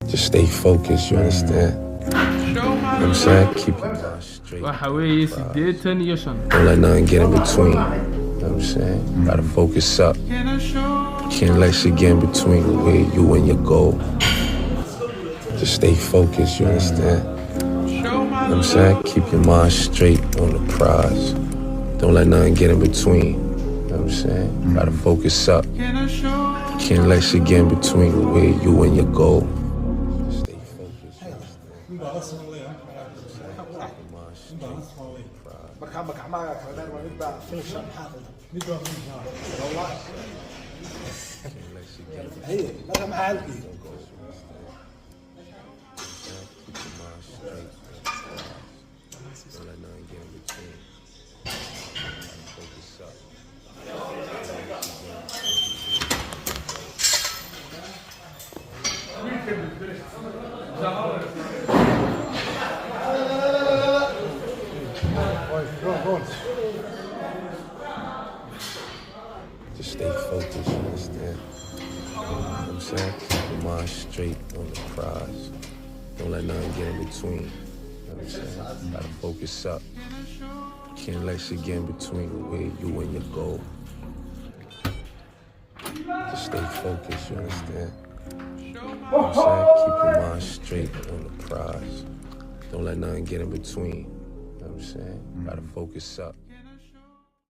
Just stay focused, you understand? You know what I'm saying? Keep your mind straight. waxa weeye 8 iyo 5. Don't let nothing get in between. You know what I'm saying? Gotta focus up. Can't let shit get in between where you and your goal. Just stay focused, you understand? You know what I'm saying? Keep your mind straight on the prize. Don't let nothing get in between. You know what I'm saying? Gotta focus up. Can't let shit get in between where you and your goal. Just stay focused, you understand? Just stay focused, you understand? You know what I'm saying? Keep your mind straight on the prize. Don't let nothing get in between. You know what I'm saying? Gotta focus up. Can't let shit get in between where you and your goal. Just stay focused, you understand? You know what I'm saying? Keep your mind straight on the prize. Don't let nothing get in between. You know what I'm saying? Gotta focus up.